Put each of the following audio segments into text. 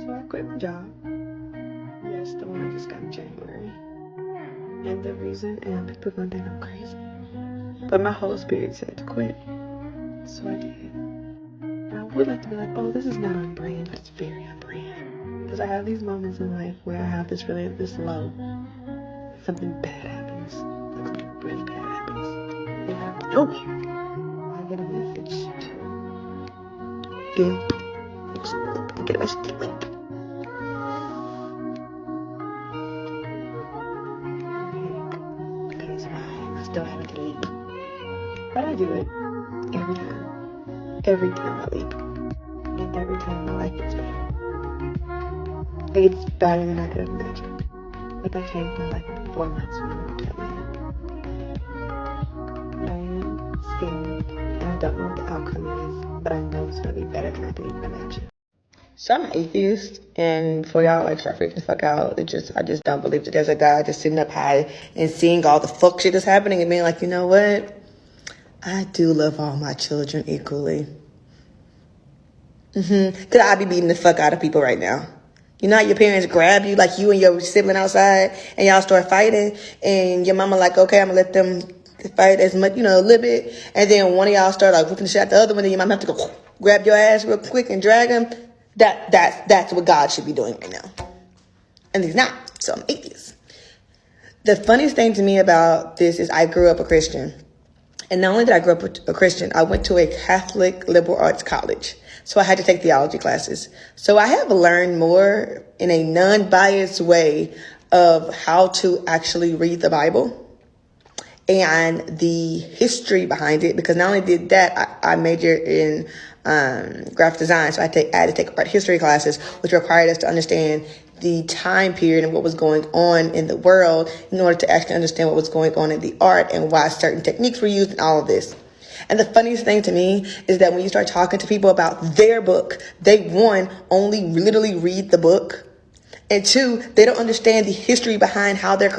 So I quit my job. Yes, the one I just got in January. And the reason, and people gonna think I'm crazy, but my whole spirit said to quit. So I did. And I would like to be like, oh, this is not on brand, but it's very on brand. Because I have these moments in life where I have this really, this low. Something bad happens. Like something really bad happens. And out of nowhere, I get a message to get a message to quit. Because I still haven't deleted. But I do it every time. Every time I leave. And every time my life gets better. It's better than I could have imagined. Like I changed my life in 4 months when I moved to Atlanta. I am scared and I don't know what the outcome is, but I know it's gonna be better than I can even imagine. So I'm an atheist, and for y'all like start freaking the fuck out, I just don't believe that there's a God just sitting up high and seeing all the fuck shit that's happening and being like, you know what? I do love all my children equally. Cause I be beating the fuck out of people right now. You know how your parents grab you, like you and your sibling outside, and y'all start fighting, and your mama like, okay, I'm gonna let them fight as much, a little bit, and then one of y'all start like whipping the shit at the other one, then your mama have to go grab your ass real quick and drag him. That's what God should be doing right now, and he's not. So I'm atheist. The funniest thing to me about this is I grew up a Christian. And not only did I grow up a Christian, I went to a Catholic liberal arts college. So I had to take theology classes. So I have learned more in a non-biased way of how to actually read the Bible and the history behind it. Because not only did that, I majored in graphic design. So I had to take art history classes, which required us to understand the time period and what was going on in the world in order to actually understand what was going on in the art and why certain techniques were used and all of this. And the funniest thing to me is that when you start talking to people about their book, they, one, only literally read the book. And two, they don't understand the history behind how their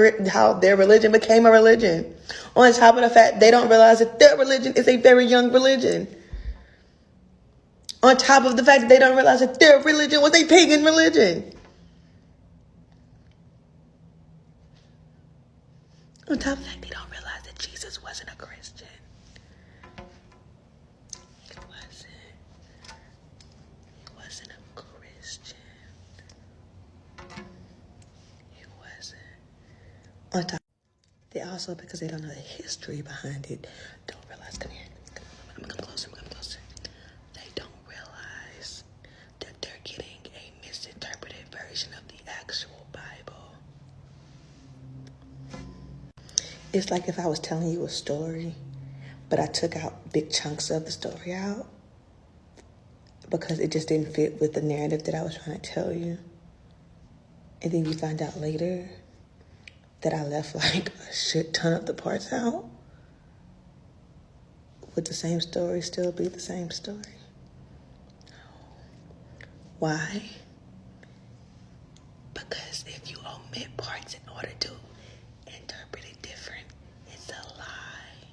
religion became a religion. On top of the fact, they don't realize that their religion is a very young religion. On top of the fact that they don't realize that their religion was a pagan religion. On top of that, they don't realize that Jesus wasn't a Christian. He wasn't a Christian. He wasn't. On top, they also, because they don't know the history behind it, don't realize, come here, come closer. They don't realize that they're getting a misinterpreted version of the actual Bible. It's like if I was telling you a story, but I took out big chunks of the story out because it just didn't fit with the narrative that I was trying to tell you. And then you find out later that I left like a shit ton of the parts out. Would the same story still be the same story? Why? Because if you omit parts in order to interpret it different, it's a lie.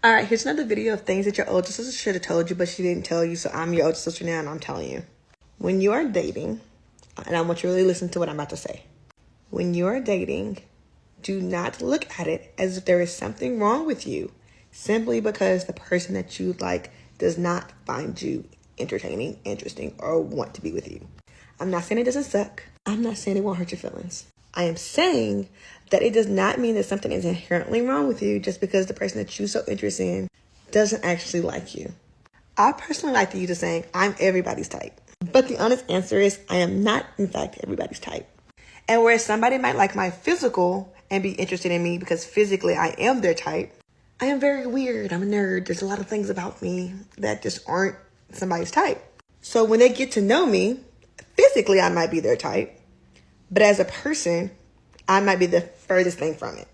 All right, here's another video of things that your older sister should have told you, but she didn't tell you, so I'm your older sister now, and I'm telling you. When you are dating, and I want you to really listen to what I'm about to say. When you are dating, do not look at it as if there is something wrong with you simply because the person that you like does not find you entertaining, interesting, or want to be with you. I'm not saying it doesn't suck. I'm not saying it won't hurt your feelings. I am saying that it does not mean that something is inherently wrong with you just because the person that you're so interested in doesn't actually like you. I personally like to use the saying, I'm everybody's type. But the honest answer is I am not, in fact, everybody's type. And whereas somebody might like my physical and be interested in me because physically I am their type, I am very weird. I'm a nerd. There's a lot of things about me that just aren't somebody's type. So when they get to know me, physically I might be their type, but as a person, I might be the furthest thing from it.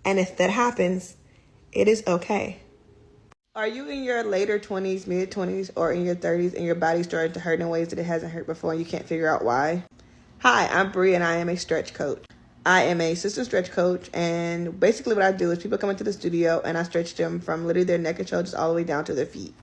And if that happens, it is okay. Are you in your later 20s, mid 20s, or in your 30s and your body's starting to hurt in ways that it hasn't hurt before and you can't figure out why? Hi, I'm Bree and I am a stretch coach. I am a assistant stretch coach, and basically what I do is people come into the studio and I stretch them from literally their neck and shoulders all the way down to their feet.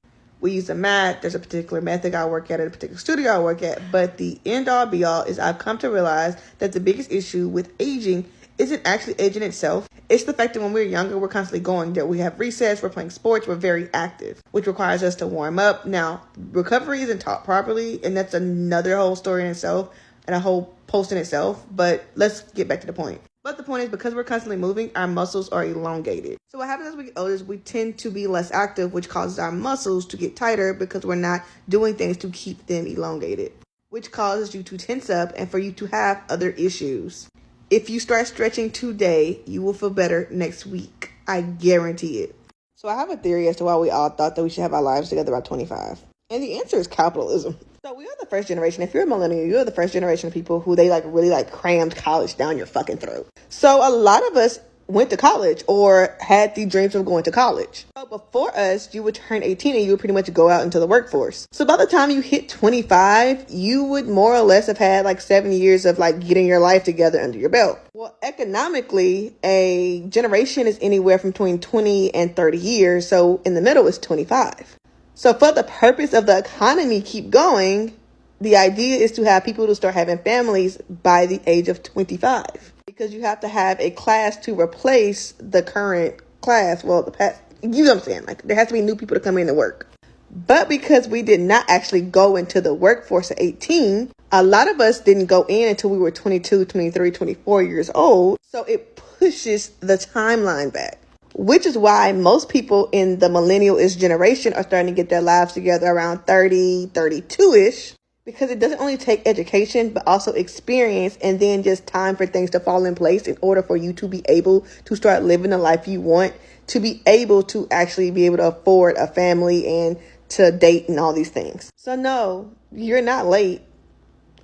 We use a mat. There's a particular method I work at a particular studio I work at. But the end all be all is I've come to realize that the biggest issue with aging isn't actually aging itself. It's the fact that when we're younger, we're constantly going there. We have recess, we're playing sports, we're very active, which requires us to warm up. Now, recovery isn't taught properly, and that's another whole story in itself and a whole post in itself. But let's get back to the point. But the point is, because we're constantly moving, our muscles are elongated. So what happens as we get older is we tend to be less active, which causes our muscles to get tighter because we're not doing things to keep them elongated, which causes you to tense up and for you to have other issues. If you start stretching today, you will feel better next week. I guarantee it. So I have a theory as to why we all thought that we should have our lives together by 25. And the answer is capitalism. So we are the first generation. If you're a millennial, you're the first generation of people who they really crammed college down your fucking throat. So a lot of us went to college or had the dreams of going to college. So before us, you would turn 18 and you would pretty much go out into the workforce. So by the time you hit 25, you would more or less have had like 7 years of like getting your life together under your belt. Well, economically, a generation is anywhere from between 20 and 30 years. So in the middle is 25. So for the purpose of the economy keep going, the idea is to have people to start having families by the age of 25. Because you have to have a class to replace the current class. Well, the past, you know what I'm saying? Like there has to be new people to come in and work. But because we did not actually go into the workforce at 18, a lot of us didn't go in until we were 22, 23, 24 years old. So it pushes the timeline back. Which is why most people in the millennial-ish generation are starting to get their lives together around 30, 32-ish. Because it doesn't only take education, but also experience and then just time for things to fall in place in order for you to be able to start living the life you want, to be able to actually be able to afford a family and to date and all these things. So no, you're not late.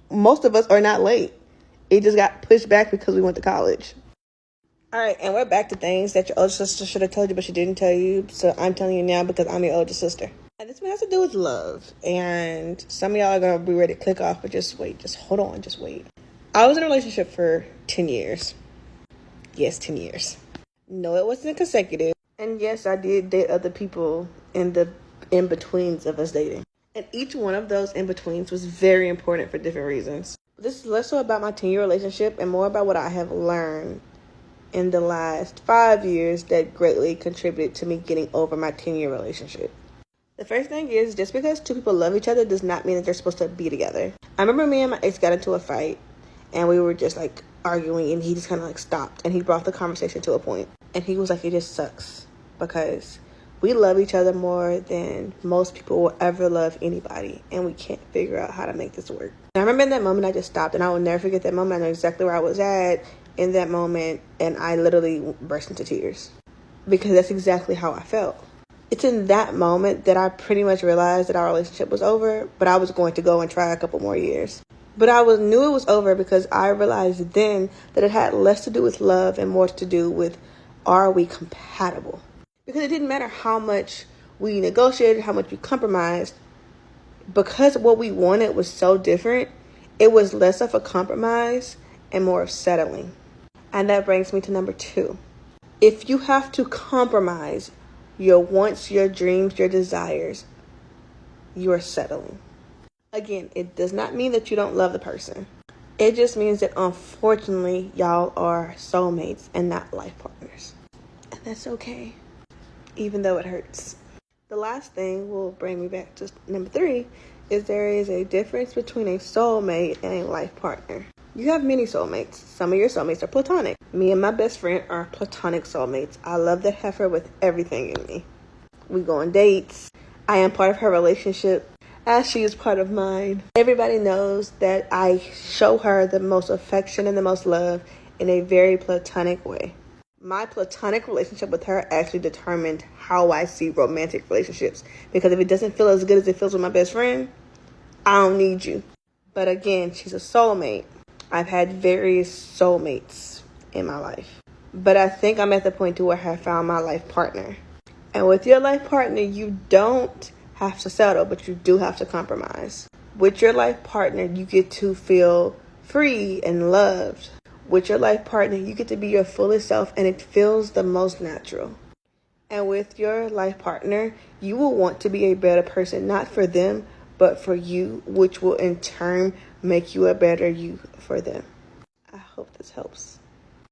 Most of us are not late. It just got pushed back because we went to college. All right, and we're back to things that your older sister should have told you, but she didn't tell you. So I'm telling you now because I'm your older sister. And this one has to do with love. And some of y'all are going to be ready to click off, but just wait. Just hold on. Just wait. I was in a relationship for 10 years. Yes, 10 years. No, it wasn't consecutive. And yes, I did date other people in the in-betweens of us dating. And each one of those in-betweens was very important for different reasons. This is less so about my 10-year relationship and more about what I have learned in the last 5 years that greatly contributed to me getting over my 10-year relationship. The first thing is, just because two people love each other does not mean that they're supposed to be together. I remember me and my ex got into a fight and we were just like arguing and he just kind of like stopped and he brought the conversation to a point. And he was like, it just sucks because we love each other more than most people will ever love anybody. And we can't figure out how to make this work. And I remember in that moment, I just stopped and I will never forget that moment. I know exactly where I was at in that moment. And I literally burst into tears because that's exactly how I felt. It's in that moment that I pretty much realized that our relationship was over, but I was going to go and try a couple more years. But I knew it was over because I realized then that it had less to do with love and more to do with, are we compatible? Because it didn't matter how much we negotiated, how much we compromised, because what we wanted was so different, it was less of a compromise and more of settling. And that brings me to number 2. If you have to compromise your wants, your dreams, your desires, you are settling. Again, it does not mean that you don't love the person. It just means that unfortunately, y'all are soulmates and not life partners. And that's okay, even though it hurts. The last thing will bring me back to number 3 is there is a difference between a soulmate and a life partner. You have many soulmates. Some of your soulmates are platonic. Me and my best friend are platonic soulmates. I love that heifer with everything in me. We go on dates. I am part of her relationship as she is part of mine. Everybody knows that I show her the most affection and the most love in a very platonic way. My platonic relationship with her actually determined how I see romantic relationships. Because if it doesn't feel as good as it feels with my best friend, I don't need you. But again, she's a soulmate. I've had various soulmates in my life. But I think I'm at the point to where I have found my life partner. And with your life partner, you don't have to settle, but you do have to compromise. With your life partner, you get to feel free and loved. With your life partner, you get to be your fullest self and it feels the most natural. And with your life partner, you will want to be a better person, not for them, but for you, which will in turn make you a better you for them. I hope this helps.